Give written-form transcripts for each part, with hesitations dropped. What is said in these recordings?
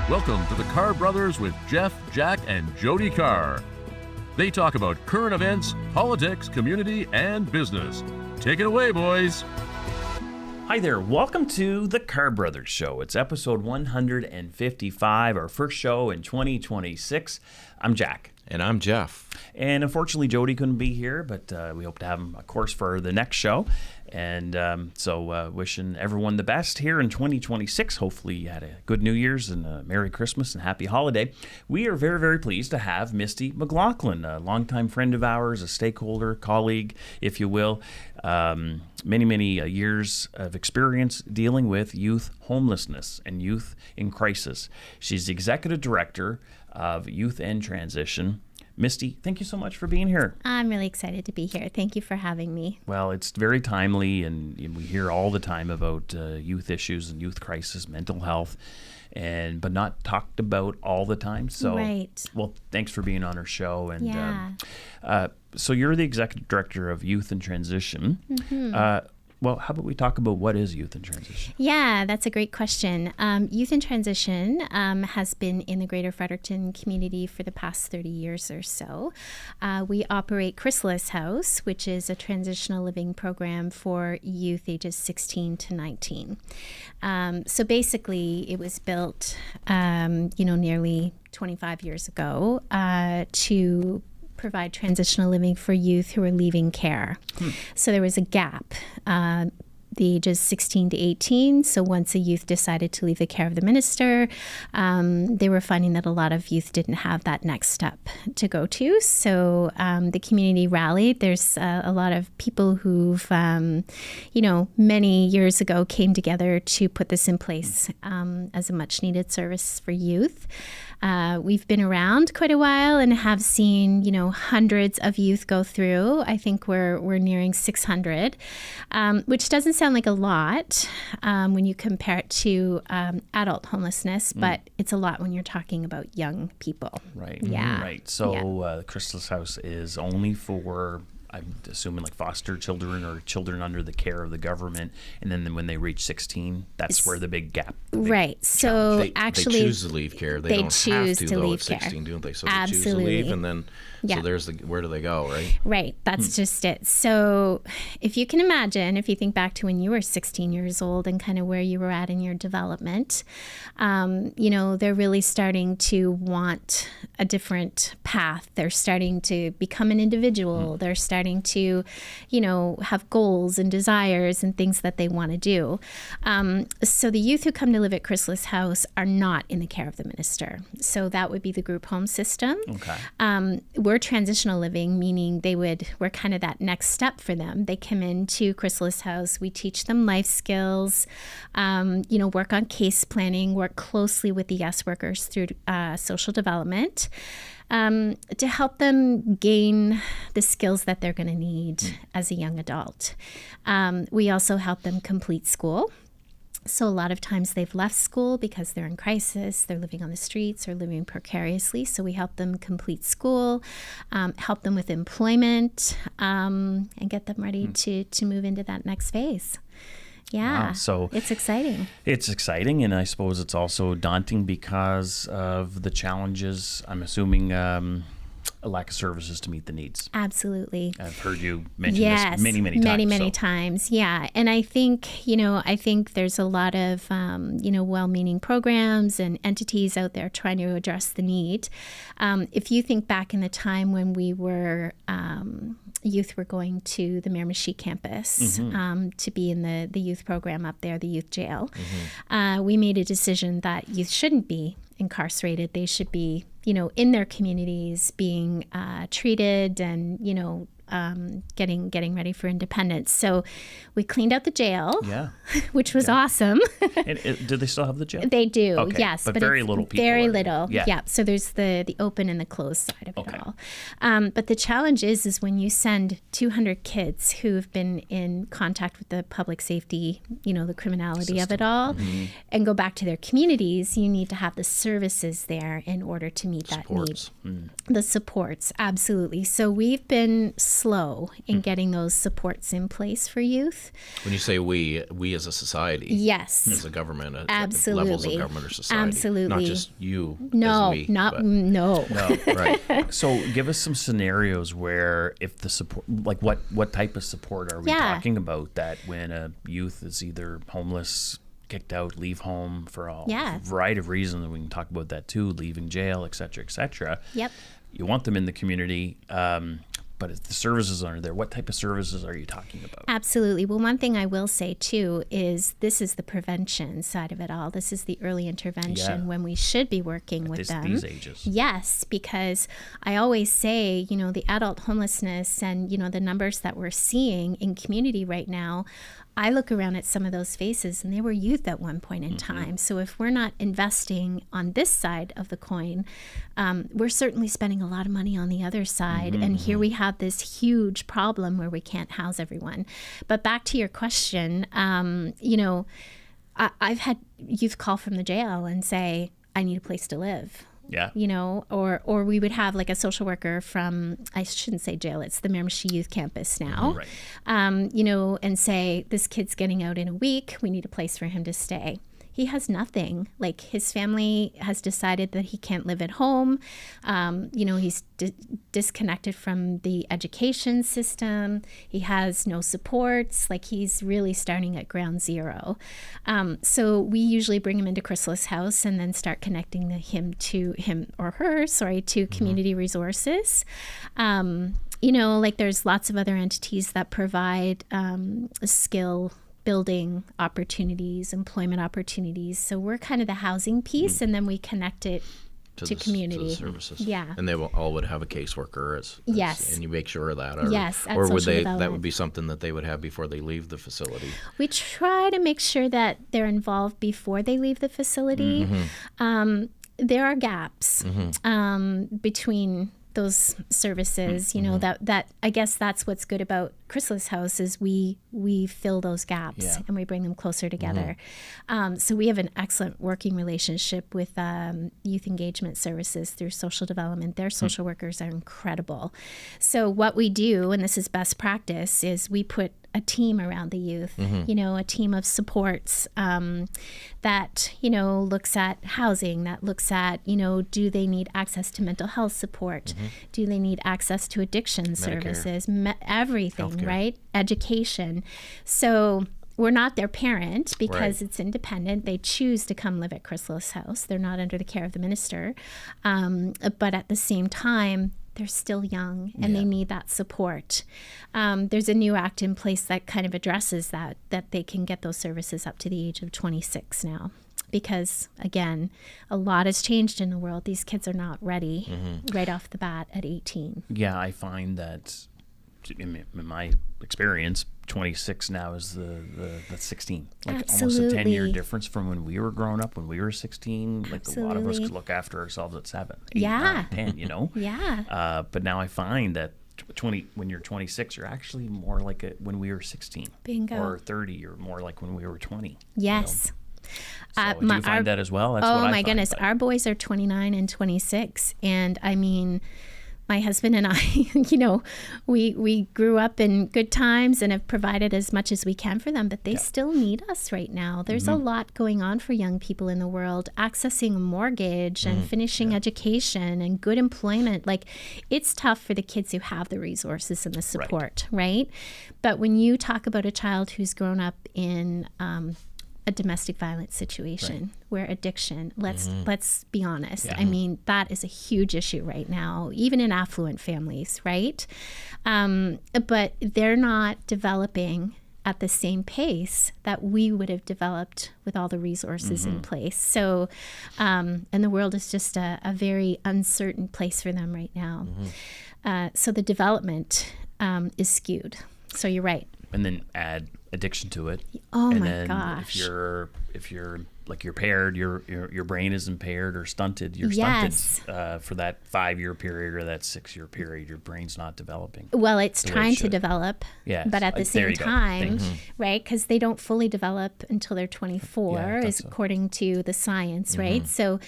Welcome to the Carr Brothers with Jeff, Jack, and Jody Carr. They talk about current events, politics, community, and business. Take it away, boys. Hi there. Welcome to the Carr Brothers Show. It's episode 155, our first show in 2026. I'm Jack. And I'm Jeff. And unfortunately, Jody couldn't be here, but we hope to have him, of course, for the next show. And so wishing everyone the best here in 2026. Hopefully you had a good New Year's and a Merry Christmas and Happy Holiday. We are very, very pleased to have Misty McLaughlin, a longtime friend of ours, a stakeholder, colleague, if you will. Many years of experience dealing with youth homelessness and youth in crisis. She's the executive director of Youth in Transition. Misty, thank you so much for being here. I'm really excited to be here. Thank you for having me. Well, it's very timely, and we hear all the time about youth issues and youth crisis, mental health, but not talked about all the time. So, right. Well, thanks for being on our show. And yeah. So you're the executive director of Youth in Transition. Mm-hmm. Well, how about we talk about what is Youth in Transition? Yeah, that's a great question. Youth in Transition has been in the Greater Fredericton community for the past 30 years or so. We operate Chrysalis House, which is a transitional living program for youth ages 16 to 19. So basically, it was built, nearly 25 years ago to provide transitional living for youth who are leaving care. So there was a gap, the ages 16 to 18. So once a youth decided to leave the care of the minister, they were finding that a lot of youth didn't have that next step to go to. So the community rallied. There's a lot of people who've, many years ago came together to put this in place as a much needed service for youth. We've been around quite a while and have seen, hundreds of youth go through. I think we're nearing 600, which doesn't sound like a lot when you compare it to adult homelessness, but it's a lot when you're talking about young people. Right. Yeah. Right. So Chrysalis House is only for, I'm assuming, like foster children or children under the care of the government, and then when they reach 16, that's where the big gap. Right. So they actually, choose to leave care. They don't choose have to though leave at 16, care. don't they? So Absolutely. they choose to leave, and then Yeah. so there's where do they go, right? Right. That's just it. So if you can imagine, if you think back to when you were 16 years old and kind of where you were at in your development, they're really starting to want a different path. They're starting to become an individual. They're starting to, have goals and desires and things that they want to do. So the youth who come to live at Chrysalis House are not in the care of the minister. So that would be the group home system. Okay. We're transitional living, meaning we're kind of that next step for them. They come into Chrysalis House. We teach them life skills, work on case planning, work closely with the YES workers through social development to help them gain the skills that they're going to need as a young adult. We also help them complete school. So a lot of times they've left school because they're in crisis, they're living on the streets or living precariously. So we help them complete school, help them with employment, and get them ready to move into that next phase. Yeah, wow. So it's exciting. It's exciting, and I suppose it's also daunting because of the challenges, I'm assuming, a lack of services to meet the needs. Absolutely. I've heard you mention this many times. Yeah. And I think, there's a lot of, well-meaning programs and entities out there trying to address the need. If you think back in the time when we were, youth were going to the Miramichi campus to be in the youth program up there, the youth jail, we made a decision that youth shouldn't be incarcerated. They should be, in their communities being treated and, getting ready for independence. So we cleaned out the jail, which was awesome. And do they still have the jail? They do, okay. yes. But very little people. Very little, yeah. So there's the open and the closed side of it all. But the challenge is when you send 200 kids who have been in contact with the public safety, the criminality of it all, and go back to their communities, you need to have the services there in order to meet that need. The supports, absolutely. So we've been slow in getting those supports in place for youth. When you say we as a society, Yes. as a government, at Absolutely. levels of government or society, Absolutely. not just you. No, as we, not but- no. No. right. So give us some scenarios where if the support, like what type of support are we talking about that when a youth is either homeless, kicked out, leave home for a variety of reasons, and we can talk about that too, leaving jail, et cetera, Yep. you want them in the community, but if the services aren't there, what type of services are you talking about? Absolutely. Well, one thing I will say too is this is the prevention side of it all. This is the early intervention when we should be working with them. These ages. Yes, because I always say, you know, the adult homelessness and, you know, the numbers that we're seeing in community right now, I look around at some of those faces and they were youth at one point in time. So if we're not investing on this side of the coin, we're certainly spending a lot of money on the other side. And here we have this huge problem where we can't house everyone. But back to your question, you know, I've had youth call from the jail and say, I need a place to live. Yeah. You know, or we would have like a social worker from, I shouldn't say jail, it's the Miramichi Youth Campus now, Right. you know, and say, this kid's getting out in a week, we need a place for him to stay. He has nothing. Like his family has decided that he can't live at home. You know, he's disconnected from the education system. He has no supports. Like he's really starting at ground zero. So we usually bring him into Chrysalis House and then start connecting him or her to community resources. You know, like there's lots of other entities that provide skill building opportunities, employment opportunities. So we're kind of the housing piece, and then we connect it to community. To the services. Yeah. And they all would have a caseworker Yes. and you make sure of that. Or, Yes, at or would social that development. would be something that they would have before they leave the facility? We try to make sure that they're involved before they leave the facility. There are gaps between those services, you know, that I guess that's what's good about Chrysalis House is we fill those gaps and we bring them closer together. So we have an excellent working relationship with youth engagement services through social development. Their social workers are incredible. So what we do, and this is best practice, is we put a team around the youth, you know, a team of supports that, you know, looks at housing, that looks at, you know, do they need access to mental health support? Do they need access to addiction services? Everything, Healthcare. Right? Education. So we're not their parent because it's independent. They choose to come live at Chrysalis House. They're not under the care of the minister. But at the same time, they're still young and they need that support. There's a new act in place that kind of addresses that they can get those services up to the age of 26 now. Because, again, a lot has changed in the world. These kids are not ready right off the bat at 18. Yeah, I find that in my experience, 26 now is the 16. Like almost a 10-year difference from when we were growing up, when we were 16. Like a lot of us could look after ourselves at 7, 8, 9, 10, you know? But now I find that when you're 26, you're actually more like when we were 16. Bingo. Or 30, you're more like when we were 20. Yes. You know? So do you find that as well? That's what I my find, goodness. but- Our boys are 29 and 26. And I mean, my husband and I, you know, we grew up in good times and have provided as much as we can for them, but they still need us right now. There's a lot going on for young people in the world, accessing a mortgage and finishing education and good employment. Like, it's tough for the kids who have the resources and the support, right? But when you talk about a child who's grown up in a domestic violence situation where addiction, let's be honest. I mean, that is a huge issue right now, even in affluent families, right? But they're not developing at the same pace that we would have developed with all the resources in place. So, and the world is just a very uncertain place for them right now. So the development is skewed. So you're right. And then add addiction to it. Oh and my then gosh. If you're like you're impaired, your brain is impaired or stunted. You're Yes. stunted for that 5-year period or that 6-year period. Your brain's not developing. Well, it's the way it trying to should. develop, Yes. but at the There same you go. time, Thanks. right? Because they don't fully develop until they're 24, Yeah, I thought is so. according to the science, right? So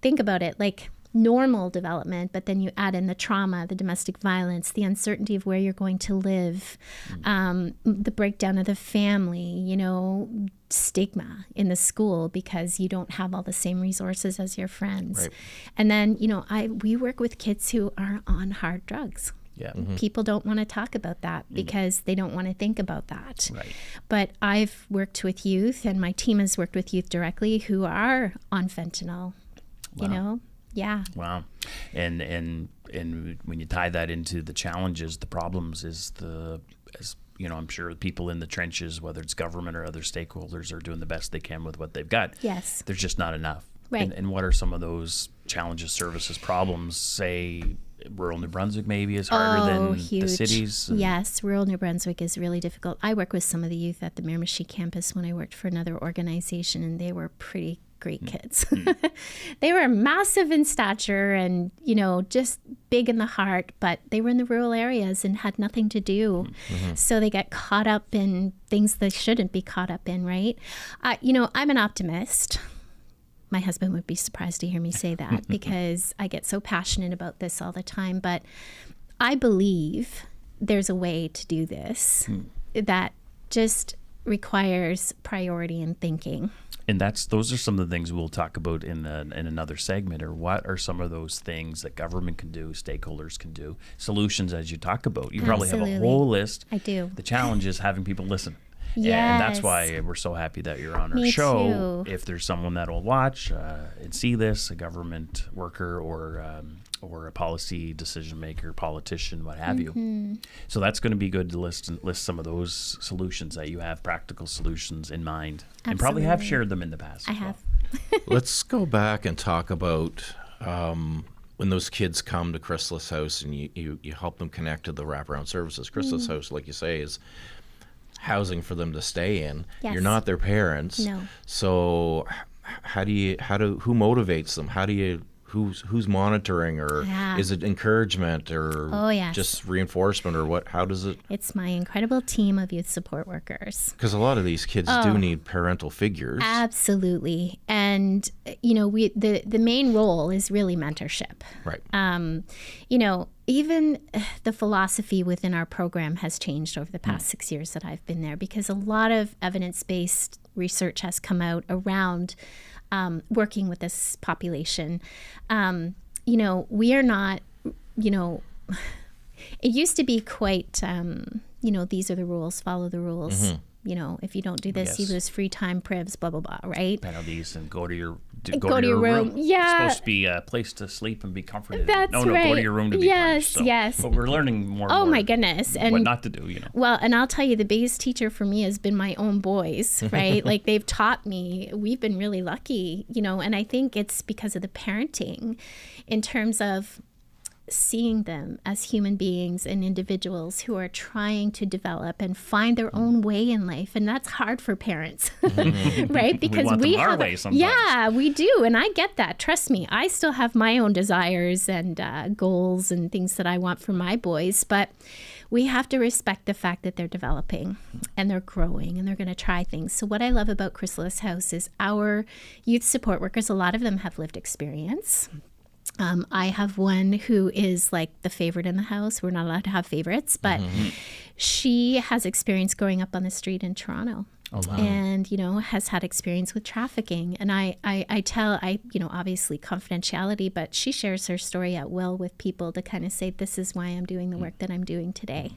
think about it. Like, normal development, but then you add in the trauma, the domestic violence, the uncertainty of where you're going to live, the breakdown of the family, you know, stigma in the school because you don't have all the same resources as your friends. Right. And then, you know, we work with kids who are on hard drugs. Yeah. People don't want to talk about that because they don't want to think about that. Right. But I've worked with youth, and my team has worked with youth directly who are on fentanyl, you know? Yeah. Wow. And when you tie that into the challenges, the problems as you know, I'm sure people in the trenches, whether it's government or other stakeholders, are doing the best they can with what they've got. Yes. There's just not enough. Right. And what are some of those challenges, services, problems? Say rural New Brunswick maybe is harder than huge. the cities. Yes, rural New Brunswick is really difficult. I work with some of the youth at the Miramichi campus when I worked for another organization, and they were pretty great kids. They were massive in stature and, you know, just big in the heart, but they were in the rural areas and had nothing to do. So they get caught up in things they shouldn't be caught up in, right? You know, I'm an optimist. My husband would be surprised to hear me say that because I get so passionate about this all the time. But I believe there's a way to do this that just requires priority and thinking. And those are some of the things we'll talk about in another segment. Or what are some of those things that government can do, stakeholders can do, solutions as you talk about? You probably have a whole list. I do. The challenge is having people listen. Yes. And that's why we're so happy that you're on our Me show. too. If there's someone that will watch and see this, a government worker or a policy decision maker, politician, what have you. So that's going to be good to list some of those solutions that you have, practical solutions in mind, and probably have shared them in the past. I as well. have. Let's go back and talk about when those kids come to Chrysalis House and you help them connect to the wraparound services. Chrysalis House, like you say, is housing for them to stay in. Yes. You're not their parents. No. So who motivates them? Who's monitoring, or is it encouragement, or just reinforcement, or what? How does it? It's my incredible team of youth support workers. Because a lot of these kids do need parental figures. Absolutely. And, you know, the main role is really mentorship. Right. You know, even the philosophy within our program has changed over the past 6 years that I've been there, because a lot of evidence-based research has come out around working with this population. You know, we are not, you know, it used to be quite, you know, these are the rules, follow the rules. You know, if you don't do this, you lose free time, privs, blah, blah, blah, right? Penalties, and go to your room. Yeah. It's supposed to be a place to sleep and be comforted. That's no, right. Go to your room to be punished. So. Yes. But we're learning more and Oh, more my goodness. And what not to do, you know. Well, and I'll tell you, the biggest teacher for me has been my own boys, right? Like, they've taught me. We've been really lucky, you know, and I think it's because of the parenting in terms of seeing them as human beings and individuals who are trying to develop and find their own way in life. And that's hard for parents, right? Because we want them our have way sometimes. Yeah, we do. And I get that. Trust me, I still have my own desires and goals and things that I want for my boys. But we have to respect the fact that they're developing and they're growing and they're going to try things. So what I love about Chrysalis House is our youth support workers, a lot of them have lived experience. I have one who is like the favorite in the house. We're not allowed to have favorites, but she has experience growing up on the street in Toronto. Oh, wow. And, you know, has had experience with trafficking. And I you know, obviously confidentiality, but she shares her story at will with people to kind of say, this is why I'm doing the work that I'm doing today.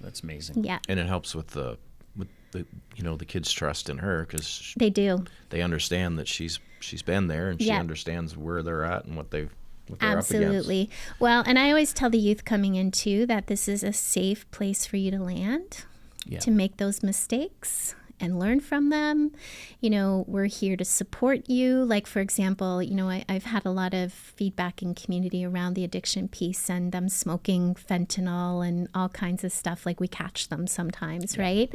That's amazing. Yeah. And it helps with the you know, the kids' trust in her, because They do. they understand that she's been there and she understands where they're at and what they're up against. Absolutely. Well, and I always tell the youth coming in too that this is a safe place for you to land, to make those mistakes and learn from them. You know, we're here to support you. Like, for example, you know, I've had a lot of feedback in community around the addiction piece and them smoking fentanyl and all kinds of stuff. Like, we catch them sometimes, right?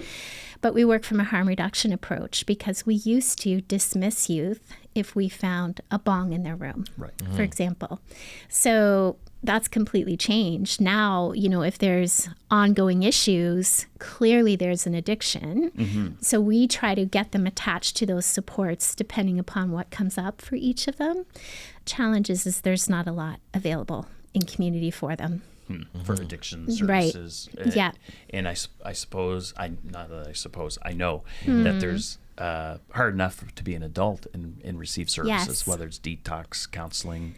But we work from a harm reduction approach, because we used to dismiss youth if we found a bong in their room, for example. So that's completely changed. Now, if there's ongoing issues, clearly there's an addiction. So we try to get them attached to those supports depending upon what comes up for each of them. Challenge is there's not a lot available in community for them. For addiction services. Right. Yeah. And I know that there's hard enough to be an adult and receive services, Yes. whether it's detox, counseling,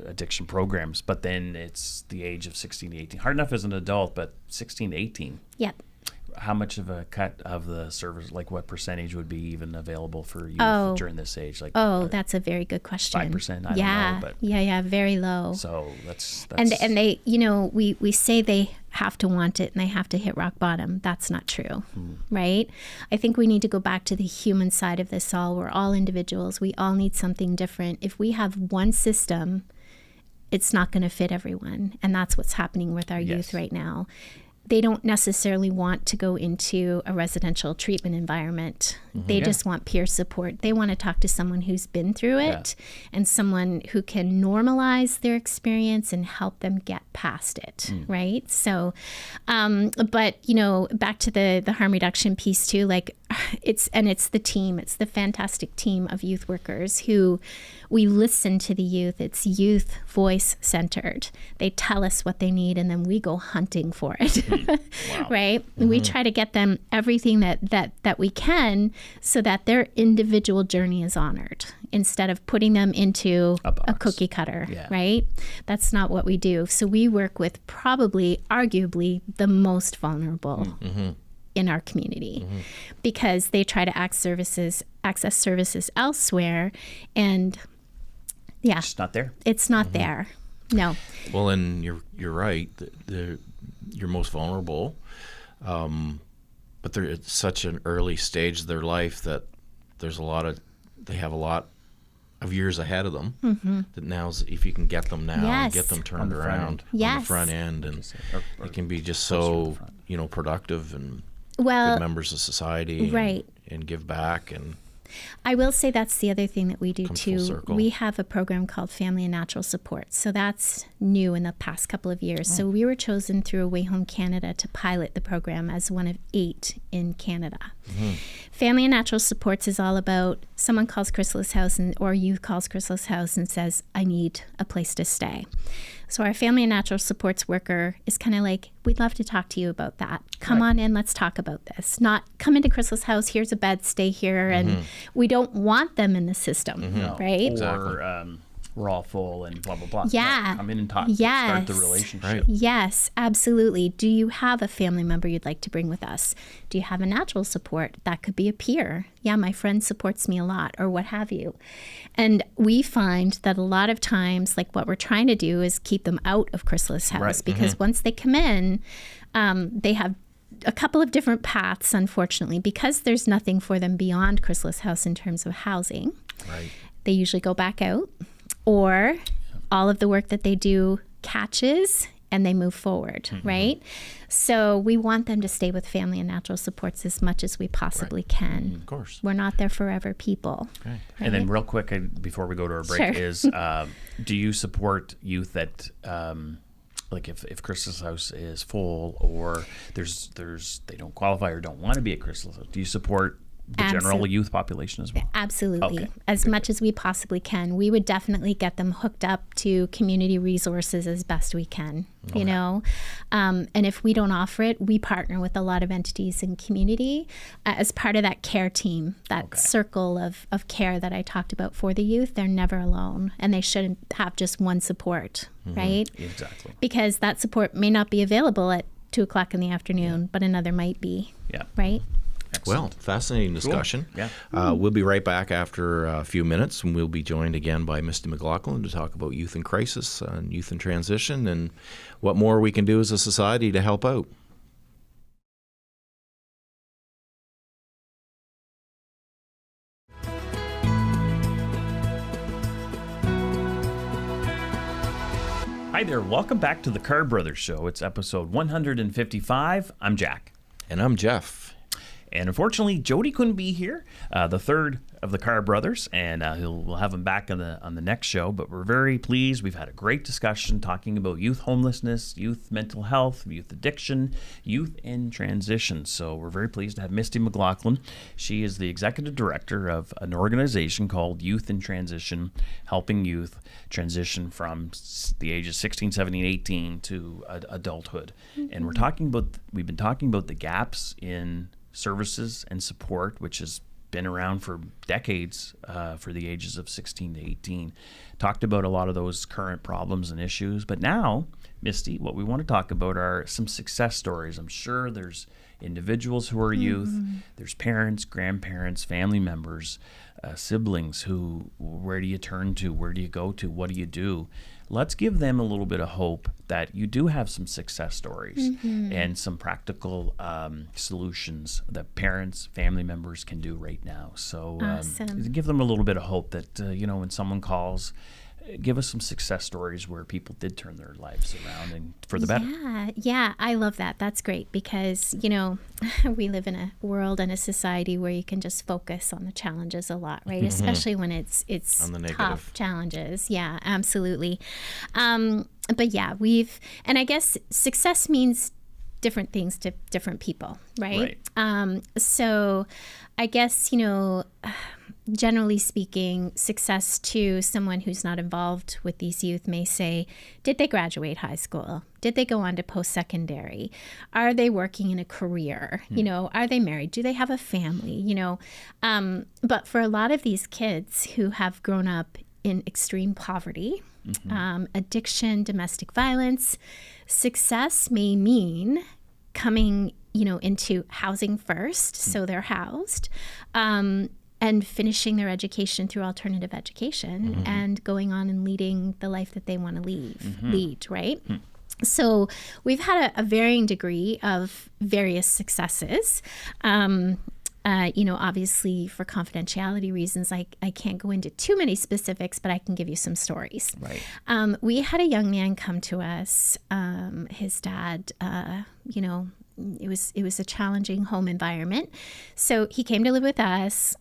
addiction programs, but then it's the age of 16 to 18. Hard enough as an adult, but 16 to 18. Yep. How much of a cut of the service, like what percentage would be even available for youth during this age? Like, that's a very good question. 5%? I don't know. But Yeah, very low. So that's And they, we say they have to want it and they have to hit rock bottom. That's not true, right? I think we need to go back to the human side of this all. We're all individuals. We all need something different. If we have one system, it's not going to fit everyone. And that's what's happening with our youth right now. They don't necessarily want to go into a residential treatment environment. They just want peer support. They want to talk to someone who's been through it and someone who can normalize their experience and help them get past it, right? So, but, back to the harm reduction piece too, like it's the team. It's the fantastic team of youth workers who we listen to the youth. It's youth voice centered. They tell us what they need and then we go hunting for it. Wow. Right? We try to get them everything that we can so that their individual journey is honored instead of putting them into a cookie cutter, right? That's not what we do. So we work with arguably the most vulnerable in our community because they try to access services elsewhere and it's not there. It's not there. No. Well, and you're right. You're most vulnerable, but they're at such an early stage of their life that they have a lot of years ahead of them. That now's if you can get them now and get them turned around on the front end, and it can be just so productive and good members of society, right? And give back. And I will say that's the other thing that we do too. We have a program called Family and Natural Support. So that's new in the past couple of years. So we were chosen through Away Home Canada to pilot the program as one of 8 in Canada. Family and Natural Supports is all about someone calls Chrysalis House or youth calls Chrysalis House and says, I need a place to stay. So our Family and Natural Supports worker is kind of like, we'd love to talk to you about that. Come on in, let's talk about this. Not come into Chrysalis House, here's a bed, stay here. And we don't want them in the system, right? Or we're all full and blah, blah, blah. Yeah. No, come in and talk. Yes. Start the relationship. Right. Yes, absolutely. Do you have a family member you'd like to bring with us? Do you have a natural support? That could be a peer. Yeah, my friend supports me a lot, or what have you. And we find that a lot of times, like what we're trying to do is keep them out of Chrysalis House because once they come in, they have a couple of different paths, unfortunately, because there's nothing for them beyond Chrysalis House in terms of housing. Right. They usually go back out, or all of the work that they do catches and they move forward, right? So we want them to stay with Family and Natural Supports as much as we possibly can. Of course. We're not there forever people. Right. And then real quick, before we go to our break, is do you support youth that like if Chrysalis House is full or there's they don't qualify or don't want to be at Chrysalis House, do you support the general youth population as well? Absolutely. As much as we possibly can. We would definitely get them hooked up to community resources as best we can, you know. And if we don't offer it, we partner with a lot of entities in community as part of that care team, that circle of care that I talked about for the youth. They're never alone, and they shouldn't have just one support, right? Exactly. Because that support may not be available at 2:00 in the afternoon, but another might be, right? Well, fascinating discussion. Cool. Yeah. We'll be right back after a few minutes, and we'll be joined again by Misty McLaughlin to talk about youth in crisis and youth in transition and what more we can do as a society to help out. Hi there. Welcome back to the Carr Brothers Show. It's episode 155. I'm Jack. And I'm Jeff. And unfortunately, Jody couldn't be here, the third of the Carr brothers, and we'll have him back on the next show. But we're very pleased. We've had a great discussion talking about youth homelessness, youth mental health, youth addiction, youth in transition. So we're very pleased to have Misty McLaughlin. She is the executive director of an organization called Youth in Transition, helping youth transition from the ages 16, 17, 18 to adulthood. And we've been talking about the gaps in services and support, which has been around for decades for the ages of 16 to 18. Talked about a lot of those current problems and issues. But now, Misty, what we want to talk about are some success stories. I'm sure there's individuals who are youth, there's parents, grandparents, family members, siblings who, where do you turn to? Where do you go to? What do you do? Let's give them a little bit of hope that you do have some success stories and some practical solutions that parents, family members can do right now. So give them a little bit of hope that, when someone calls, give us some success stories where people did turn their lives around and for the better. Yeah, I love that. That's great because, we live in a world and a society where you can just focus on the challenges a lot, right? Especially when it's on the tough negative challenges. Yeah, absolutely. But yeah, and I guess success means different things to different people, right? So I guess, generally speaking, success to someone who's not involved with these youth may say, did they graduate high school? Did they go on to post-secondary? Are they working in a career? Are they married? Do they have a family? But for a lot of these kids who have grown up in extreme poverty, addiction, domestic violence, success may mean coming, into housing first, so they're housed, and finishing their education through alternative education and going on and leading the life that they want to lead, right? So we've had a varying degree of various successes. Obviously for confidentiality reasons, I can't go into too many specifics, but I can give you some stories. Right. We had a young man come to us. His dad, it was a challenging home environment. So he came to live with us.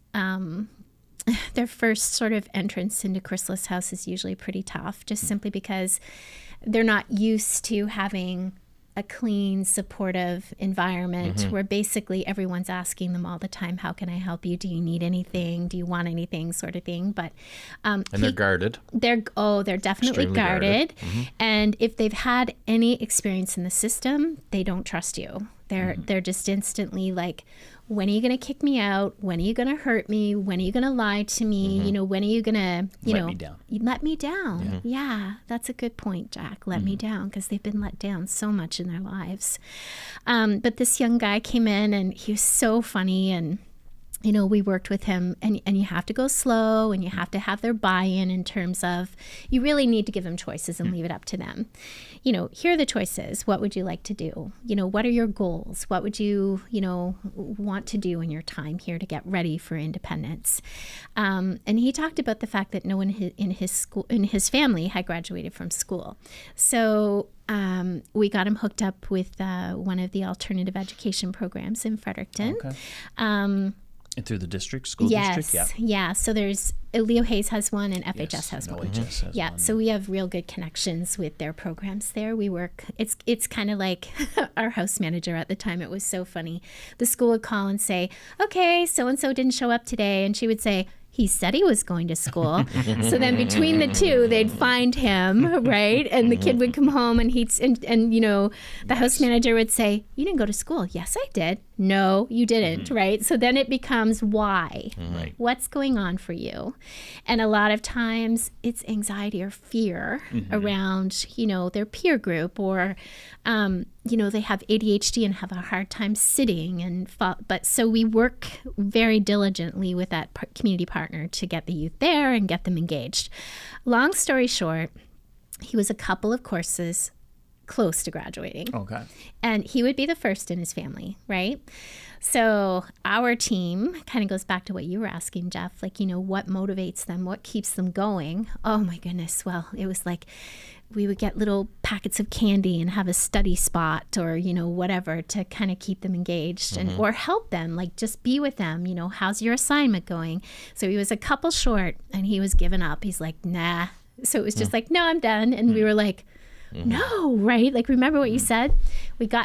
Their first sort of entrance into Chrysalis House is usually pretty tough, just simply because they're not used to having a clean, supportive environment where basically everyone's asking them all the time, how can I help you? Do you need anything? Do you want anything? Sort of thing. But and they're guarded. They're definitely Extremely guarded. And if they've had any experience in the system, they don't trust you. They're just instantly like, when are you going to kick me out? When are you going to hurt me? When are you going to lie to me? When are you going to, let me down? Let me down. Yeah, that's a good point, Jack. Let me down, because they've been let down so much in their lives. But this young guy came in and he was so funny, and we worked with him, and you have to go slow, and you have to have their buy-in in terms of, you really need to give them choices and leave it up to them. Here are the choices. What would you like to do? What are your goals? What would you, want to do in your time here to get ready for independence? And he talked about the fact that no one in his family had graduated from school. So we got him hooked up with one of the alternative education programs in Fredericton. Okay. And through the district, school district? Yeah. So there's Leo Hayes has one and FHS has one. OHS has one. So we have real good connections with their programs there. We work, it's kind of like our house manager at the time. It was so funny. The school would call and say, okay, so-and-so didn't show up today. And she would say, he said he was going to school. So then between the two, they'd find him, right? And the kid would come home and the house manager would say, you didn't go to school. Yes, I did. No, you didn't, right? So then it becomes why? Right. What's going on for you? And a lot of times it's anxiety or fear around, their peer group, or, they have ADHD and have a hard time sitting. But so we work very diligently with that community partner to get the youth there and get them engaged. Long story short, he was a couple of courses close to graduating. Okay. And he would be the first in his family, right? So our team kind of goes back to what you were asking, Jeff, like, what motivates them? What keeps them going? Oh my goodness. Well, it was like, we would get little packets of candy and have a study spot or, whatever to kind of keep them engaged and or help them, like just be with them, how's your assignment going? So he was a couple short and he was giving up. He's like, nah. So it was just like, no, I'm done. And we were like, no, right? Like, remember what you said?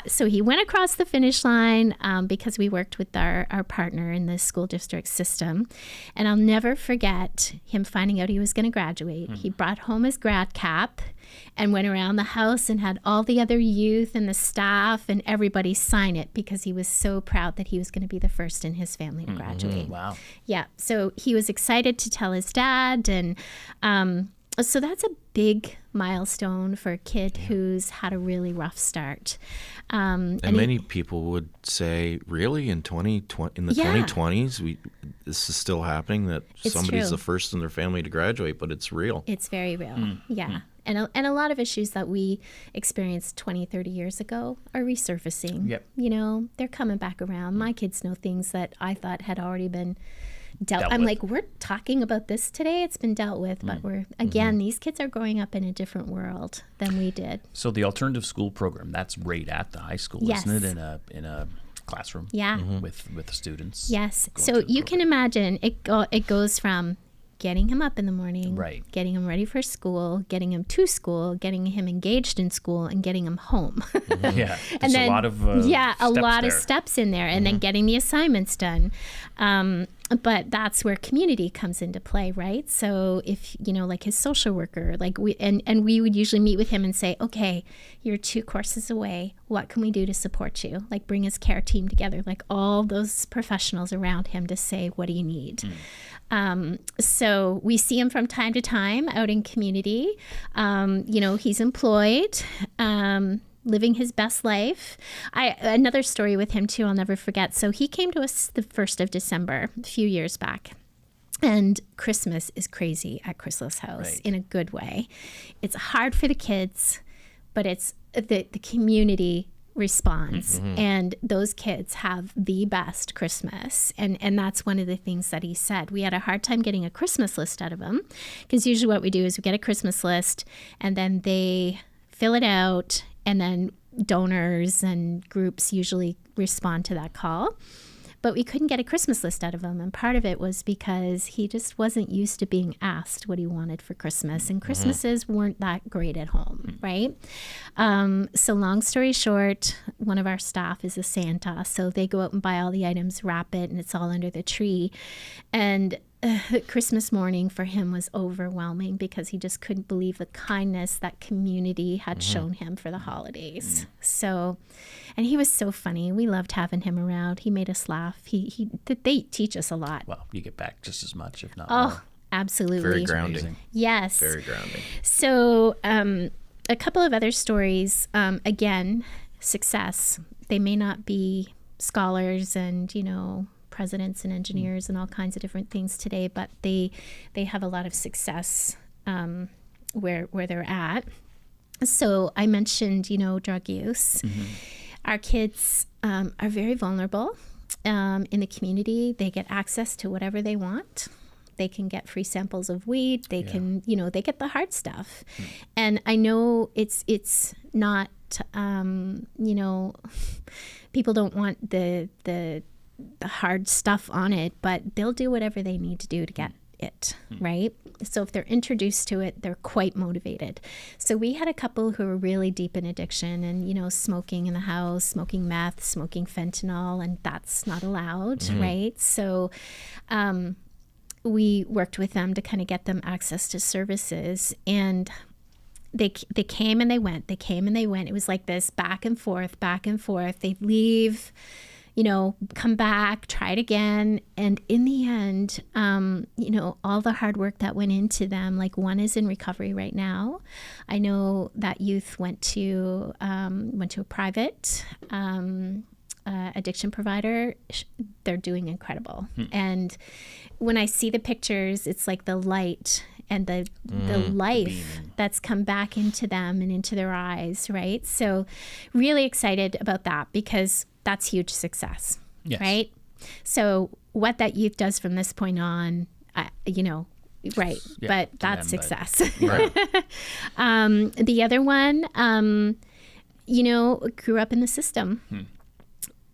So he went across the finish line because we worked with our partner in the school district system. And I'll never forget him finding out he was going to graduate. He brought home his grad cap and went around the house and had all the other youth and the staff and everybody sign it because he was so proud that he was going to be the first in his family to graduate. Wow. Yeah. So he was excited to tell his dad. And so that's a big milestone for a kid who's had a really rough start. And many people would say, really, in the 2020s, this is still happening, that somebody's true. the first in their family to graduate, but it's real. It's very real. Yeah. And a lot of issues that we experienced 20, 30 years ago are resurfacing. Yep. They're coming back around. My kids know things that I thought had already been dealt I'm with. like, we're talking about this today. It's been dealt with, but these kids are growing up in a different world than we did. So the alternative school program, that's right at the high school, Yes. isn't it? In a classroom. Yeah. With the students. Yes. going So through the you can imagine it goes from getting him up in the morning, Right. getting him ready for school, getting him to school, getting him engaged in school, and getting him home. Yeah. And There's then, a lot of a lot there. of steps in there, and then getting the assignments done. But that's where community comes into play, right? So if, like his social worker, like we would usually meet with him and say, okay, you're 2 courses away. What can we do to support you? Like bring his care team together, like all those professionals around him to say, what do you need? So we see him from time to time out in community. He's employed, living his best life. Another story with him too, I'll never forget. So he came to us the 1st of December, a few years back. And Christmas is crazy at Chrysalis House Right. in a good way. It's hard for the kids, but it's the community responds, and those kids have the best Christmas, and that's one of the things that he said. We had a hard time getting a Christmas list out of him, because usually what we do is we get a Christmas list and then they fill it out, and then donors and groups usually respond to that call. But we couldn't get a Christmas list out of him. And part of it was because he just wasn't used to being asked what he wanted for Christmas. And Christmases weren't that great at home, right? So long story short, one of our staff is a Santa. So they go out and buy all the items, wrap it, and it's all under the tree. And Christmas morning for him was overwhelming because he just couldn't believe the kindness that community had shown him for the holidays. So, and he was so funny. We loved having him around. He made us laugh. They teach us a lot. Well, you get back just as much, if not more. Absolutely. Very grounding. Amazing. Yes. Very grounding. So, a couple of other stories. Again, success. They may not be scholars and, presidents and engineers and all kinds of different things today, but they have a lot of success where they're at. So I mentioned, drug use. Our kids are very vulnerable in the community. They get access to whatever they want. They can get free samples of weed. They can, they get the hard stuff. And I know it's not, people don't want the hard stuff on it, but they'll do whatever they need to do to get it, right? So if they're introduced to it, they're quite motivated. So we had a couple who were really deep in addiction and, smoking in the house, smoking meth, smoking fentanyl, and that's not allowed, right? So we worked with them to kind of get them access to services, and they came and they went. They came and they went. It was like this back and forth, back and forth. They'd leave, come back, try it again. And in the end, all the hard work that went into them, like one is in recovery right now. I know that youth went to a private addiction provider. They're doing incredible. And when I see the pictures, it's like the light and the life that's come back into them and into their eyes, right? So really excited about that because that's huge success, right? So what that youth does from this point on, right. Yeah, But to that's them, success. Right. The other one, grew up in the system.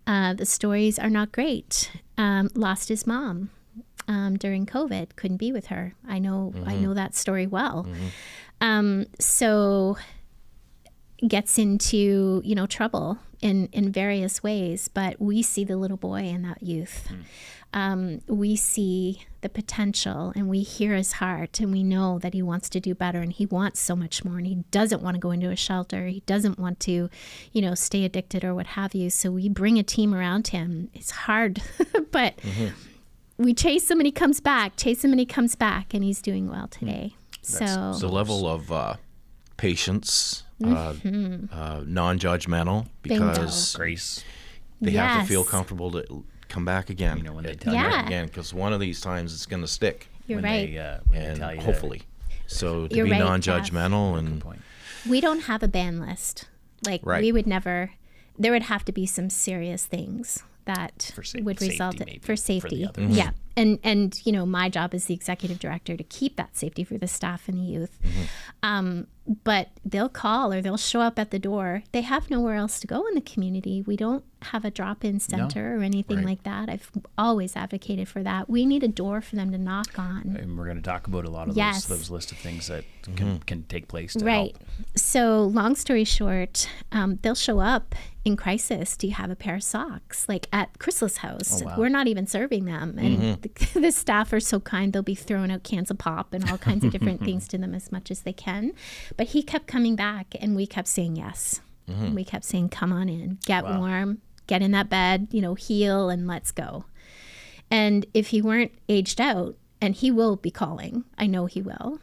The stories are not great. Lost his mom during COVID. Couldn't be with her. I know that story well. So gets into trouble in various ways. But we see the little boy in that youth. We see the potential, and we hear his heart, and we know that he wants to do better, and he wants so much more, and he doesn't want to go into a shelter. He doesn't want to, stay addicted or what have you. So we bring a team around him. It's hard, but we chase him and he comes back, and he's doing well today. So the level of patience, non-judgmental, because Grace. they have to feel Yes. comfortable to come back again. When they tell Yeah. you. Come back again, because one of these times it's going to stick. You're when right. When they And tell you that- hopefully. So to You're be right, non-judgmental Good and point. we don't have a ban list. Like Right. we would never. There would have to be some serious things that For would safety, result in maybe, for for the safety. others. Yeah, and my job as the executive director to keep that safety for the staff and the youth. But they'll call or they'll show up at the door. They have nowhere else to go in the community. We don't have a drop-in center or anything Right. like that. I've always advocated for that. We need a door for them to knock on. And we're going to talk about a lot of Yes. those list of things that can take place to Right. help. So long story short, they'll show up in crisis. Do you have a pair of socks? Like at Chrysalis House. Oh, wow. We're not even serving them. And the staff are so kind. They'll be throwing out cans of pop and all kinds of different things to them as much as they can. But he kept coming back and we kept saying yes. And we kept saying, come on in, get Wow. warm, get in that bed, heal and let's go. And if he weren't aged out, and he will be calling, I know he will,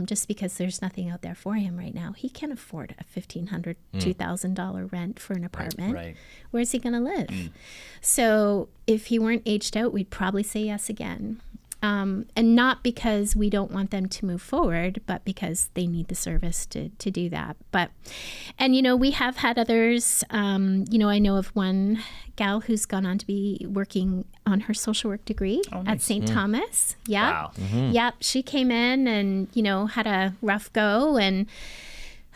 just because there's nothing out there for him right now. He can't afford a $1,500, $2,000 rent for an apartment. Right. Where's he going to live? So if he weren't aged out, we'd probably say yes again. And not because we don't want them to move forward, but because they need the service to do that. And we have had others. I know of one gal who's gone on to be working on her social work degree at nice. St. Thomas. Yeah. Wow. Yep. She came in and, had a rough go and,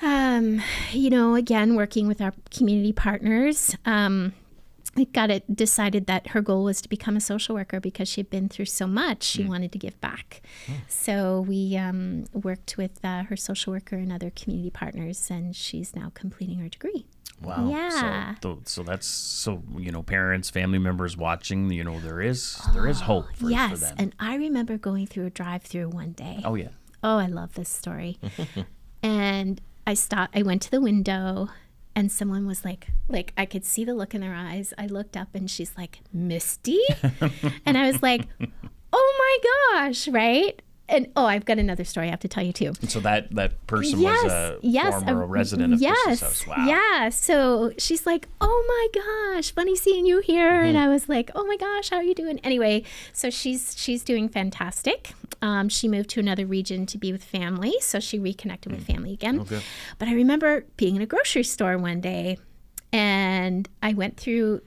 again, working with our community partners, decided that her goal was to become a social worker because she had been through so much. She wanted to give back. So we worked with her social worker and other community partners, and she's now completing her degree. Wow. Yeah. So that's parents, family members watching. There is hope for Yes, them. and I remember going through a drive-through one day. Oh yeah. Oh, I love this story. And I went to the window. And someone was like I could see the look in their eyes. I looked up and she's like, Misty? And I was like, oh my gosh, right? And I've got another story I have to tell you too. So that person was a former resident of Chrysalis House. Wow. Yeah. So she's like, oh my gosh, funny seeing you here. And I was like, oh my gosh, how are you doing? Anyway, so she's doing fantastic. She moved to another region to be with family. So she reconnected with family again. Okay. But I remember being in a grocery store one day and I got to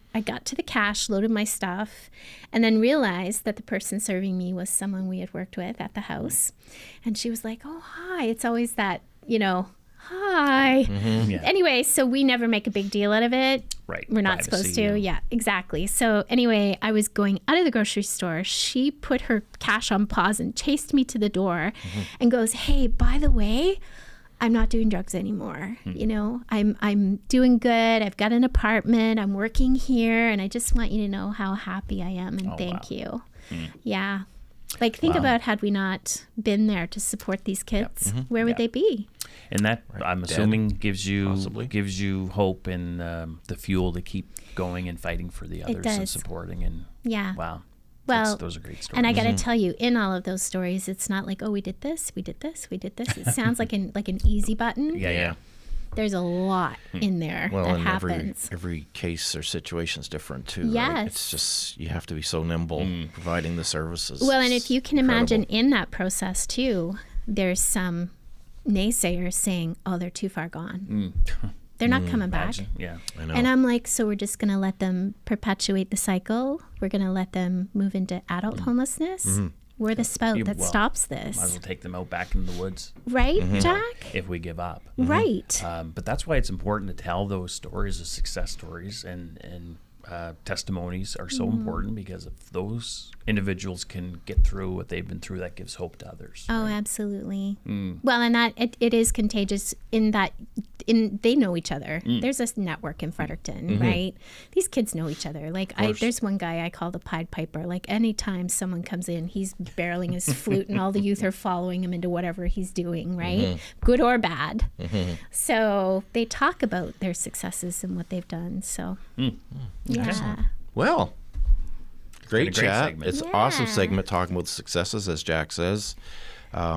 the cash, loaded my stuff, and then realized that the person serving me was someone we had worked with at the house. And she was like, oh, hi. It's always that, hi. Yeah. Anyway, so we never make a big deal out of it. Right. We're not Privacy, supposed to. yeah. Yeah, exactly. So anyway, I was going out of the grocery store. She put her cash on pause and chased me to the door and goes, hey, by the way, I'm not doing drugs anymore. I'm doing good. I've got an apartment. I'm working here. And I just want you to know how happy I am. And thank you. Yeah. Like, think about had we not been there to support these kids, where would they be? And that, I'm assuming, gives possibly. you hope and the fuel to keep going and fighting for the others and does. supporting. And Yeah. wow. Well, those are great stories. and I got to tell you, in all of those stories, it's not like, we did this. It sounds like an easy button. Yeah. There's a lot in there Well, that and happens. every case or situation is different too. Yes. Right? It's just you have to be so nimble providing the services. Well, and It's if you can incredible. imagine in that process too, there's some naysayers saying, they're too far gone. They're not coming back. Imagine. Yeah. I know. And I'm like, so we're just going to let them perpetuate the cycle? We're going to let them move into adult homelessness? We're the spout that stops this. Might as well take them out back in the woods. Right, Jack? If we give up. Right. But that's why it's important to tell those stories, of success stories, and testimonies are so important, because if those individuals can get through what they've been through, that gives hope to others. Oh, absolutely. Well, and that it is contagious in that they know each other. There's a network in Fredericton, right? These kids know each other. Like there's one guy I call the Pied Piper. Like anytime someone comes in, he's barreling his flute, and all the youth are following him into whatever he's doing, right? Good or bad. So they talk about their successes and what they've done. So yeah. Well, great chat. Segment. It's an awesome segment talking about successes, as Jack says.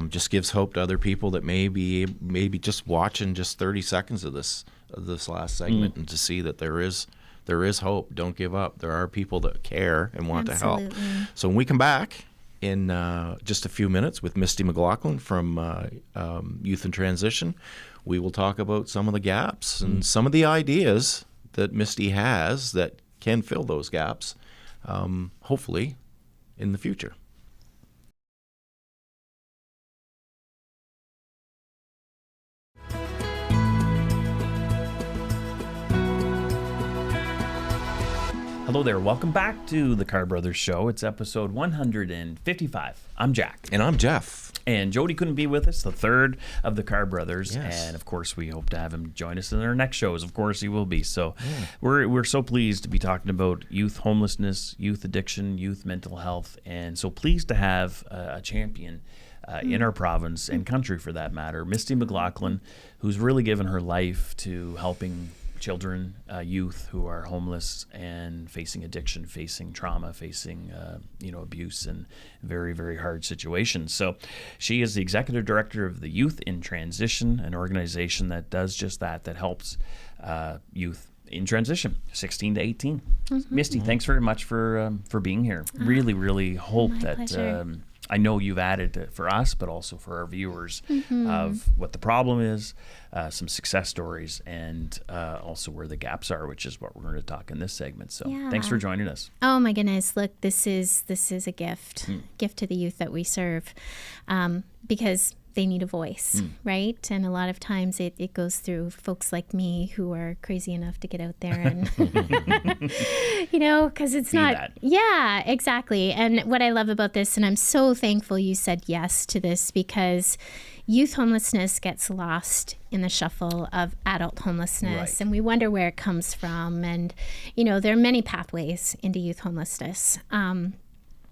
Just gives hope to other people that maybe just watching just 30 seconds of this last segment, and to see that there is hope. Don't give up. There are people that care and want to help. So when we come back in just a few minutes with Misty McLaughlin from Youth in Transition, we will talk about some of the gaps and some of the ideas that Misty has that can fill those gaps, hopefully, in the future. Hello there. Welcome back to the Carr Brothers Show. It's episode 155. I'm Jack. And I'm Jeff. And Jody couldn't be with us, the third of the Carr Brothers. Yes. And, of course, we hope to have him join us in our next shows. Of course, he will be. So we're so pleased to be talking about youth homelessness, youth addiction, youth mental health, and so pleased to have a champion in our province and country, for that matter, Misty McLaughlin, who's really given her life to helping children, youth who are homeless and facing addiction, facing trauma, facing abuse, and very, very hard situations. So she is the executive director of the Youth in Transition, an organization that does just that helps youth in transition, 16 to 18. Misty, thanks very much for being here. Really, really hope that pleasure. I know you've added for us, but also for our viewers, of what the problem is, some success stories, and also where the gaps are, which is what we're going to talk in this segment. So thanks for joining us. Oh my goodness! Look, this is a gift to the youth that we serve, because they need a voice, right? And a lot of times it goes through folks like me who are crazy enough to get out there and, because it's not. That. Yeah, exactly. And what I love about this, and I'm so thankful you said yes to this, because youth homelessness gets lost in the shuffle of adult homelessness, and we wonder where it comes from. And, there are many pathways into youth homelessness.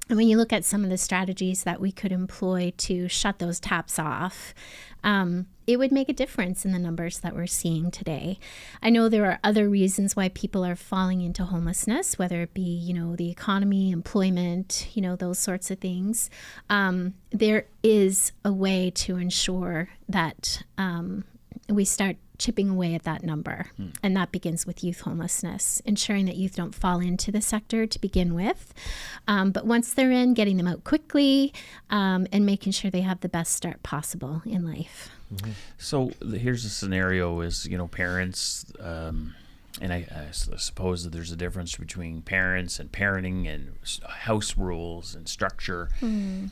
And when you look at some of the strategies that we could employ to shut those taps off, it would make a difference in the numbers that we're seeing today. I know there are other reasons why people are falling into homelessness, whether it be, the economy, employment, those sorts of things. There is a way to ensure that we start chipping away at that number. And that begins with youth homelessness, ensuring that youth don't fall into the sector to begin with. But once they're in, getting them out quickly, and making sure they have the best start possible in life. So here's the scenario is, parents, and I suppose that there's a difference between parents and parenting and house rules and structure,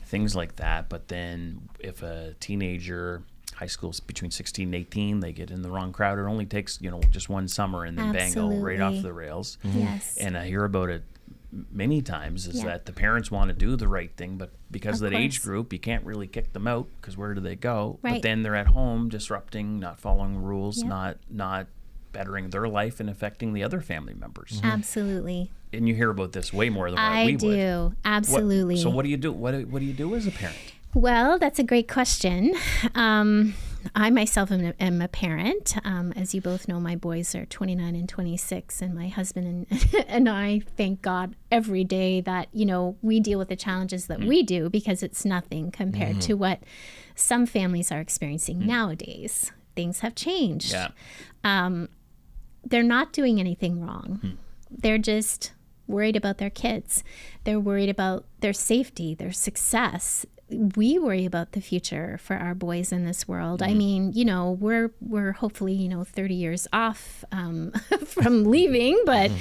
things like that. But then if a teenager, high school's between 16 and 18, they get in the wrong crowd, it only takes, just one summer, and then bang, go right off the rails. Yes. And I hear about it many times, is that the parents want to do the right thing, but because of that age group, you can't really kick them out, because where do they go? Right. But then they're at home disrupting, not following the rules, not bettering their life and affecting the other family members. Absolutely. And you hear about this way more than what we would. I do. Absolutely. So what do you do? What do you do as a parent? Well, that's a great question. I myself am a parent. As you both know, my boys are 29 and 26, and my husband and I thank God every day that, we deal with the challenges that we do, because it's nothing compared to what some families are experiencing nowadays. Things have changed. Yeah. They're not doing anything wrong. They're just worried about their kids. They're worried about their safety, their success. we worry about the future for our boys in this world. I mean, we're hopefully, 30 years off from leaving, but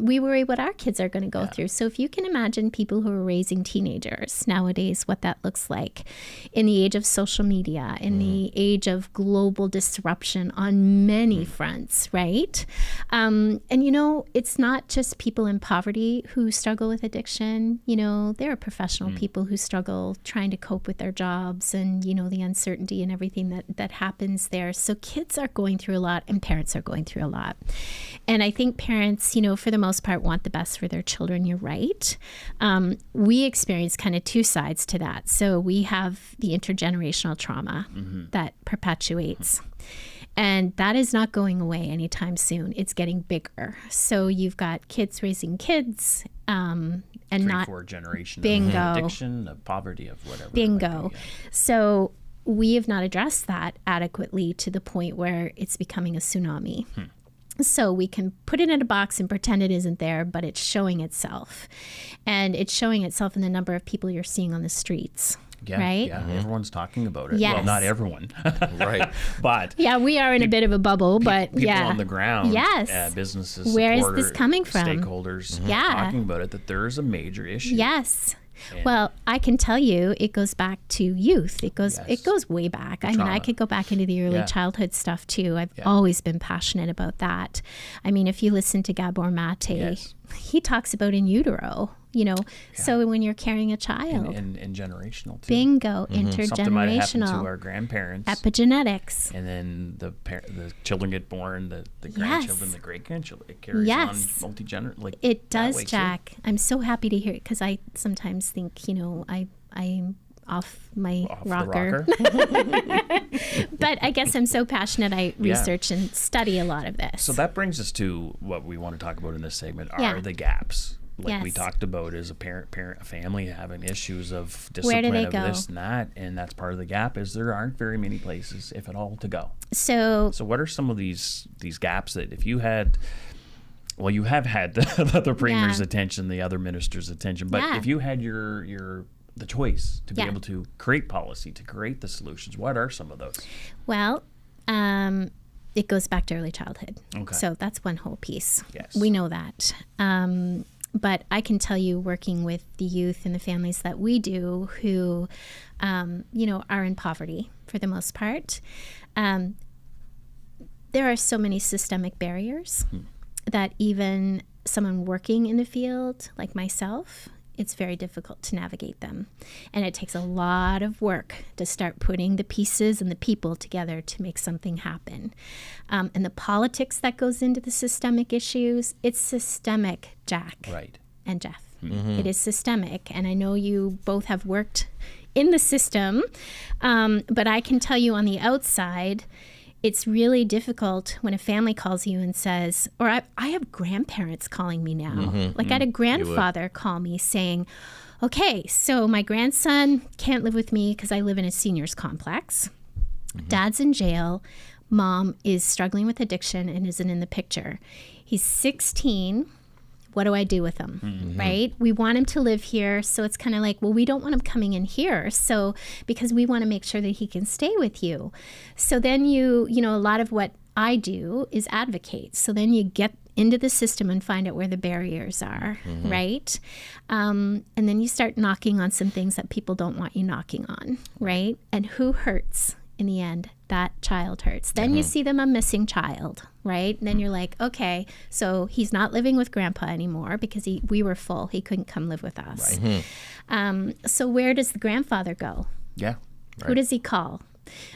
we worry what our kids are going to go through. So if you can imagine people who are raising teenagers nowadays, what that looks like in the age of social media, in the age of global disruption on many fronts, right? And, it's not just people in poverty who struggle with addiction. There are professional people who struggle trying to cope with their jobs and, the uncertainty and everything that happens there. So kids are going through a lot and parents are going through a lot. And I think parents, for the most part, want the best for their children. You're right. We experience kind of two sides to that. So we have the intergenerational trauma that perpetuates. And that is not going away anytime soon. It's getting bigger. So you've got kids raising kids, and 3-4 generations bingo. of addiction, of poverty, of whatever. Bingo. So we have not addressed that adequately to the point where it's becoming a tsunami. So we can put it in a box and pretend it isn't there, but it's showing itself. And it's showing itself in the number of people you're seeing on the streets. Yeah, right? Yeah, everyone's talking about it. Yes. Well, not everyone. Right. But yeah, we are in a bit of a bubble, but people yeah. on the ground, yes. Businesses, where is this coming from? Stakeholders talking about it, that there is a major issue. Yes. And well, I can tell you it goes back to youth. It goes way back. I mean, I could go back into the early childhood stuff too. I've always been passionate about that. I mean, if you listen to Gabor Mate, he talks about in utero, so when you're carrying a child. And generational too. Bingo, intergenerational. Something might happen to our grandparents. Epigenetics. And then the children get born, the grandchildren, the great-grandchildren. It carries on multi-generational. It does, Jack. Too. I'm so happy to hear it because I sometimes think, I'm off my rocker. But I guess I'm so passionate I research and study a lot of this. So that brings us to what we want to talk about in this segment are the gaps. Like we talked about, is a family having issues of discipline, of this and that, and that's part of the gap. Is there aren't very many places, if at all, to go. So what are some of these gaps that if you had? Well, you have had the premier's attention, the other ministers' attention, but if you had the choice to be able to create policy, to create the solutions, what are some of those? Well, it goes back to early childhood. Okay. So that's one whole piece. Yes. We know that. But I can tell you, working with the youth and the families that we do who, are in poverty for the most part, there are so many systemic barriers that even someone working in the field like myself, it's very difficult to navigate them. And it takes a lot of work to start putting the pieces and the people together to make something happen. And the politics that goes into the systemic issues, it's systemic, Jack and Jeff. It is systemic. And I know you both have worked in the system, but I can tell you on the outside, it's really difficult when a family calls you and says, or I have grandparents calling me now. Like I had a grandfather call me saying, okay, so my grandson can't live with me because I live in a seniors complex. Dad's in jail. Mom is struggling with addiction and isn't in the picture. He's 16. What do I do with him, right? We want him to live here. So it's kind of like, well, we don't want him coming in here. So because we want to make sure that he can stay with you. So then a lot of what I do is advocate. So then you get into the system and find out where the barriers are, right? And then you start knocking on some things that people don't want you knocking on, right? And who hurts in the end? That child hurts. Then you see them a missing child, right? And then you're like, okay, so he's not living with grandpa anymore because we were full. He couldn't come live with us. So where does the grandfather go? Yeah. Who does he call?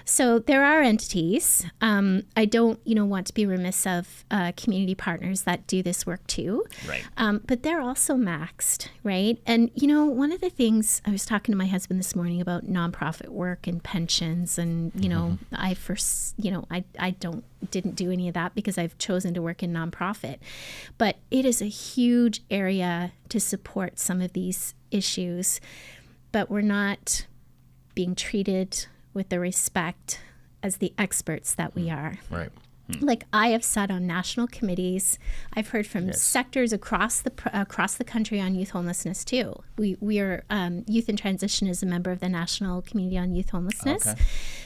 So there are entities. I don't, want to be remiss of community partners that do this work too. Right. But they're also maxed, right? And one of the things I was talking to my husband this morning about nonprofit work and pensions, and I first, I didn't do any of that because I've chosen to work in nonprofit. But it is a huge area to support some of these issues, but we're not being treated with the respect as the experts that we are. Right. Like, I have sat on national committees. I've heard from sectors across the country on youth homelessness too. We are Youth in Transition is a member of the National Community on Youth Homelessness. Okay.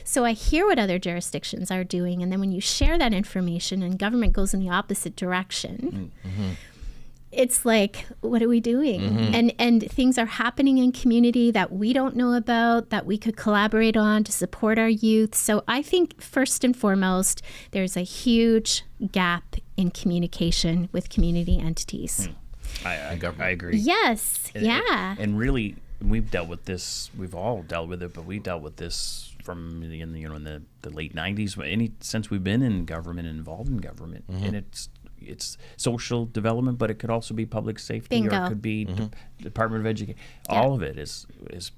So I hear what other jurisdictions are doing, and then when you share that information and government goes in the opposite direction, it's like, what are we doing? And things are happening in community that we don't know about, that we could collaborate on to support our youth. So I think first and foremost, there's a huge gap in communication with community entities. I agree. Yes. And really, we've dealt with this. We've all dealt with it, but we dealt with this from in the late 90s. Since we've been in government, involved in government, and it's social development, but it could also be public safety. Bingo. Or it could be Department of Education. All of it is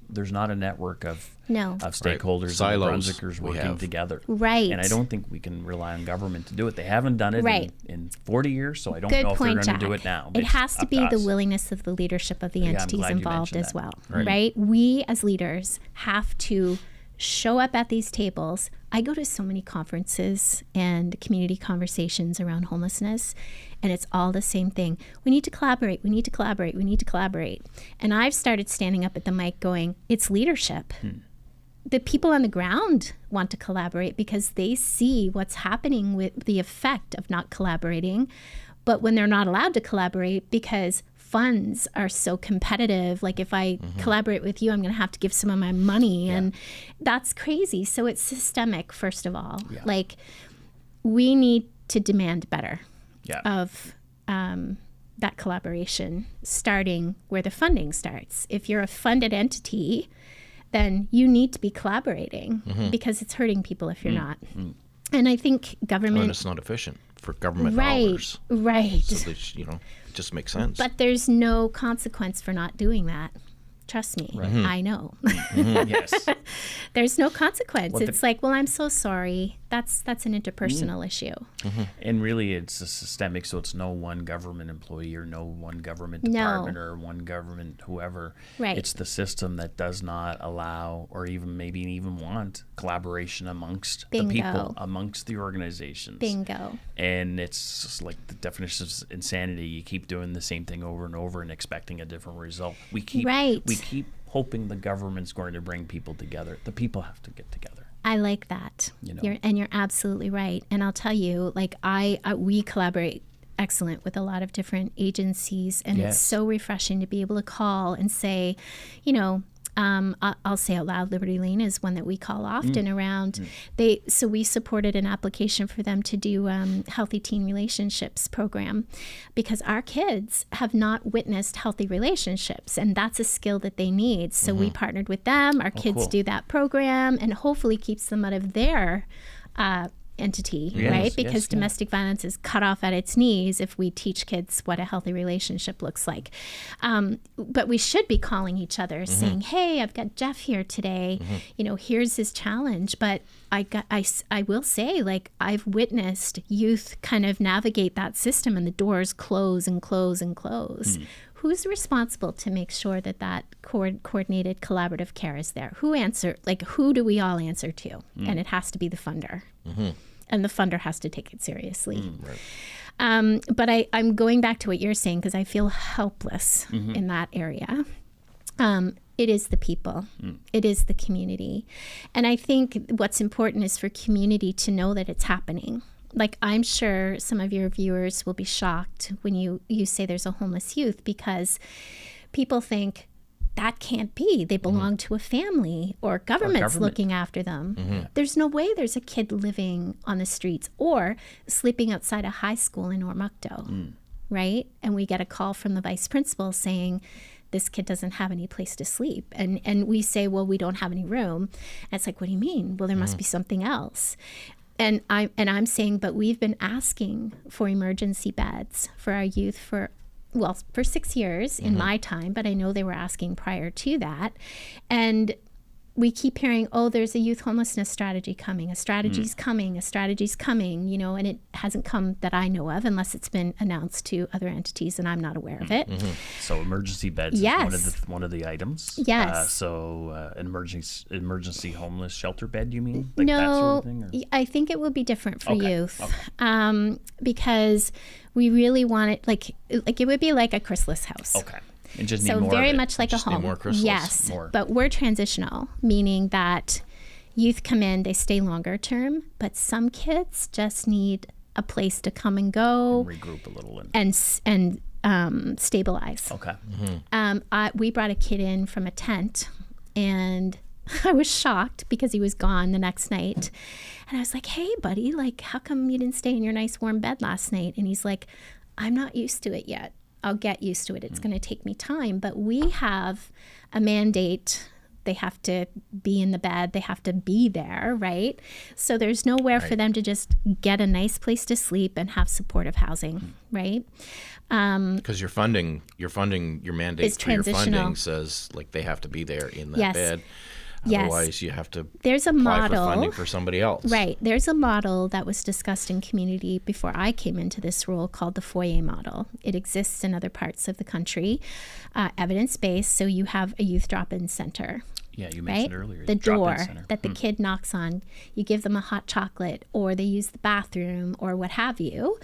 there's not a network of stakeholders, silos, and Brunswickers working together. Right. And I don't think we can rely on government to do it. They haven't done it in 40 years, so I don't Good know if point, they're going Jack. to do it now. It has to It's be up the us. willingness of the leadership of the Yeah, I'm entities glad you involved mentioned as that. well, right? We as leaders have to show up at these tables. I go to so many conferences and community conversations around homelessness, and it's all the same thing. We need to collaborate. We need to collaborate. We need to collaborate. And I've started standing up at the mic going, it's leadership. The people on the ground want to collaborate because they see what's happening with the effect of not collaborating. But when they're not allowed to collaborate because funds are so competitive, like if I collaborate with you, I'm going to have to give some of my money, and that's crazy. So it's systemic, first of all. Like, we need to demand better of that collaboration, starting where the funding starts. If you're a funded entity, then you need to be collaborating because it's hurting people if you're not. And I think government... And it's not efficient for government dollars. Right. So that, it just makes sense. But there's no consequence for not doing that. Trust me, I know. Yes. There's no consequence. It's like, well, I'm so sorry. That's an interpersonal issue. And really, it's a systemic, so it's no one government employee or no one government department or one government whoever. Right. It's the system that does not allow or maybe even want collaboration amongst the people, amongst the organizations. Bingo. And it's just like the definition of insanity. You keep doing the same thing over and over and expecting a different result. We keep hoping the government's going to bring people together. The people have to get together. I like that. You're absolutely right. And I'll tell you, like, we collaborate excellent with a lot of different agencies, and it's so refreshing to be able to call and say, I'll say out loud, Liberty Lane is one that we call often around. So we supported an application for them to do Healthy Teen Relationships program, because our kids have not witnessed healthy relationships, and that's a skill that they need. So we partnered with them. Our kids do that program, and hopefully keeps them out of their entity, right? Because domestic violence is cut off at its knees if we teach kids what a healthy relationship looks like. But we should be calling each other saying, hey, I've got Jeff here today. Here's his challenge. But I will say, like, I've witnessed youth kind of navigate that system and the doors close and close and close. Who's responsible to make sure that coordinated collaborative care is there? Who do we all answer to? And it has to be the funder. And the funder has to take it seriously. But I'm going back to what you're saying, because I feel helpless in that area. It is the people. It is the community. And I think what's important is for community to know that it's happening. Like, I'm sure some of your viewers will be shocked when you say there's a homeless youth, because people think that can't be. They belong to a family, or government's looking after them. There's no way there's a kid living on the streets or sleeping outside a high school in Ormukto, right? And we get a call from the vice principal saying, this kid doesn't have any place to sleep. And we say, well, we don't have any room. And it's like, what do you mean? Well, there must be something else. And I'm saying, but we've been asking for emergency beds for our youth for 6 years in my time, but I know they were asking prior to that. And we keep hearing, oh, there's a youth homelessness strategy coming, a strategy's coming, a strategy's coming, you know, and it hasn't come that I know of unless it's been announced to other entities and I'm not aware of it. So emergency beds Yes. is one of the items. Yes. An emergency homeless shelter bed, you mean? Like that No, sort of thing? Or? I think it will be different for Okay, youth. okay. Because we really want it, like it would be like a chrysalis house. Okay. And just need So more very of it. much like a Just need home. more chrysalis. Yes, More. but we're transitional, meaning that youth come in, they stay longer term, but some kids just need a place to come and go Regroup a little. and stabilize. Okay. We brought a kid in from a tent, and I was shocked because he was gone the next night. And I was like, hey, buddy, like, how come you didn't stay in your nice warm bed last night? And he's like, I'm not used to it yet. I'll get used to it. It's going to take me time. But we have a mandate. They have to be in the bed. They have to be there, right? So there's nowhere for them to just get a nice place to sleep and have supportive housing, right? Because your mandate Is for your transitional. funding says like they have to be there in that Yes. bed. Yes. Otherwise, you have to There's a apply for model. funding for somebody else. Right. There's a model that was discussed in community before I came into this role called the foyer model. It exists in other parts of the country, evidence-based. So you have a youth drop-in center. Yeah, you Right? mentioned earlier. The drop-in door center. that the kid knocks on, you give them a hot chocolate, or they use the bathroom, or what have you,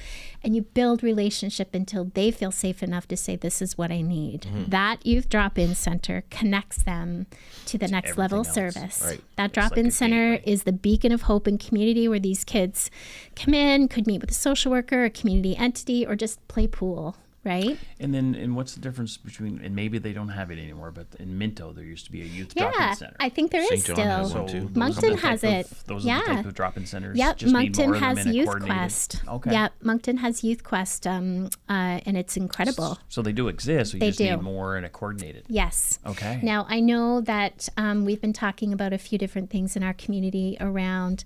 and you build relationship until they feel safe enough to say, this is what I need. That youth drop-in center connects them to the next level everything else. service. Right. That It's like drop-in a center gateway. is the beacon of hope and community where these kids come in, could meet with a social worker, a community entity, or just play pool, right? And what's the difference between, and maybe they don't have it anymore, but in Minto there used to be a youth drop-in Yeah, center. I think there is St. John has still. one too. those are Moncton the has type it. Those are Yeah. the type of drop-in centers. Yep, Just need Moncton more of them has in a Youth coordinated- Quest. Okay. Yep, Moncton has Youth Quest, and it's incredible. So they do exist. We They just do. need more and a coordinated. Yes. Okay. Now, I know that we've been talking about a few different things in our community around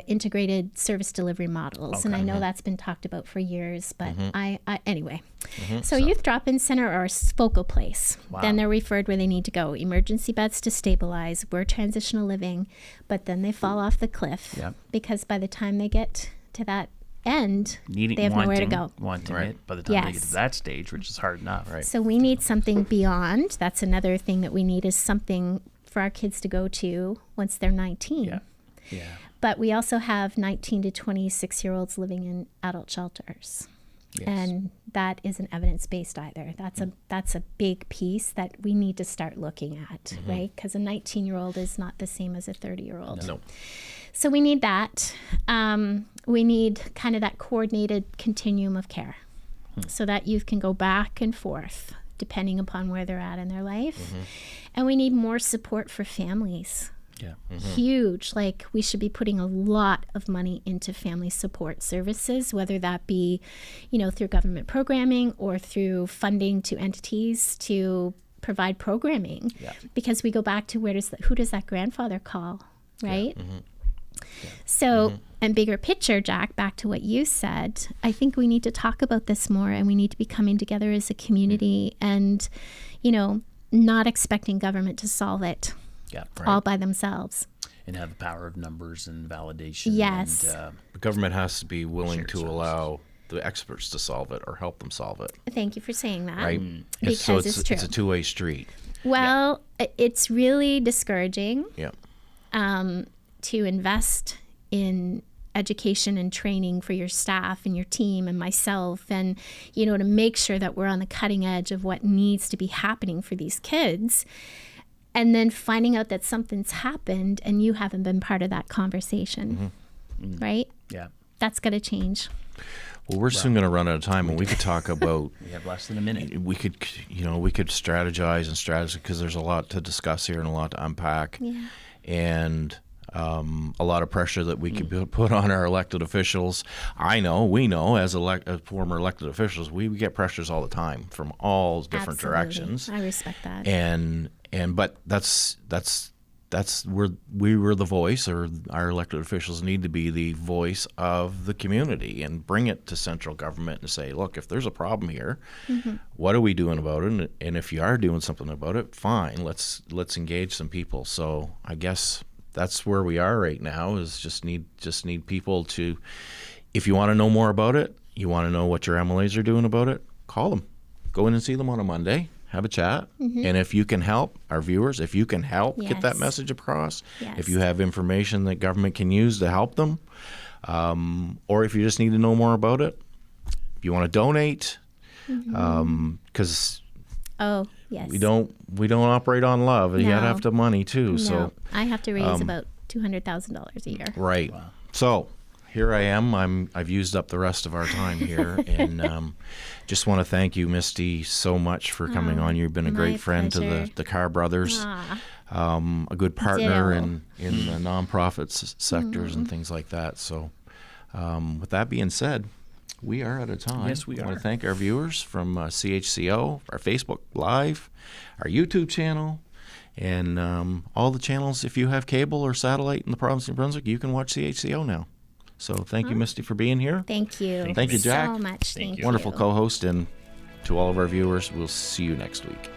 integrated service delivery models, and I know that's been talked about for years, but anyway. So youth drop-in center are a focal place. Then they're referred where they need to go. Emergency beds to stabilize. We're transitional living, but then they fall off the cliff Yep. because by the time they get to that end, Needing, they have nowhere to go. Wanting Right. it by the time they get Yes. to that stage, which is hard enough. Right. So we need something beyond. That's another thing that we need is something for our kids to go to once they're 19. Yeah. Yeah. But we also have 19 to 26-year-olds living in adult shelters. Yes. And that isn't evidence-based either. That's a big piece that we need to start looking at, right? Because a 19-year-old is not the same as a 30-year-old. No. So we need that. We need kind of that coordinated continuum of care so that youth can go back and forth depending upon where they're at in their life. And we need more support for families. Yeah. Huge. Like, we should be putting a lot of money into family support services, whether that be, through government programming or through funding to entities to provide programming. Yeah. Because we go back to who does that grandfather call, right? So, and bigger picture, Jack, back to what you said, I think we need to talk about this more, and we need to be coming together as a community and, not expecting government to solve it Yeah. all by themselves. And have the power of numbers and validation. Yes. And, The government has to be willing Shared to services. allow the experts to solve it or help them solve it. Thank you for saying that. Right? Because it's true. It's a two-way street. Well, it's really discouraging Yeah. to invest in education and training for your staff and your team and myself, and to make sure that we're on the cutting edge of what needs to be happening for these kids, and then finding out that something's happened and you haven't been part of that conversation, right? yeah. That's got to change. Well, we're soon going to run out of time, and we could talk about. We have less than a minute. We could strategize because there's a lot to discuss here and a lot to unpack, Yeah. and a lot of pressure that we could put on our elected officials. We know, as former elected officials, we get pressures all the time from all different Absolutely. directions. I respect that. But that's that's where we were the voice, or our elected officials need to be the voice of the community and bring it to central government and say, look, if there's a problem here, what are we doing about it? And if you are doing something about it, fine, let's engage some people. So I guess that's where we are right now, is just need people to, if you want to know more about it, you want to know what your MLAs are doing about it, call them. Go in and see them on a Monday. Have a chat, and if you can help, our viewers, if you can help get that message across, if you have information that government can use to help them, or if you just need to know more about it, if you want to donate, because we don't operate on love. You gotta have the money too. No. So I have to raise about $200,000 a year. Right. Wow. So here I am. I've used up the rest of our time here, and just want to thank you, Misty, so much for coming on. You've been a great friend to the Carr brothers, a good partner in the nonprofit sectors and things like that. So with that being said, we are out of time. Yes, we I are. want to thank our viewers from CHCO, our Facebook Live, our YouTube channel, and all the channels. If you have cable or satellite in the province of Brunswick, you can watch CHCO now. So thank you, Misty, for being here. Thank you. Thank you, Jack. So much. Thank you. Wonderful co-host. And to all of our viewers, we'll see you next week.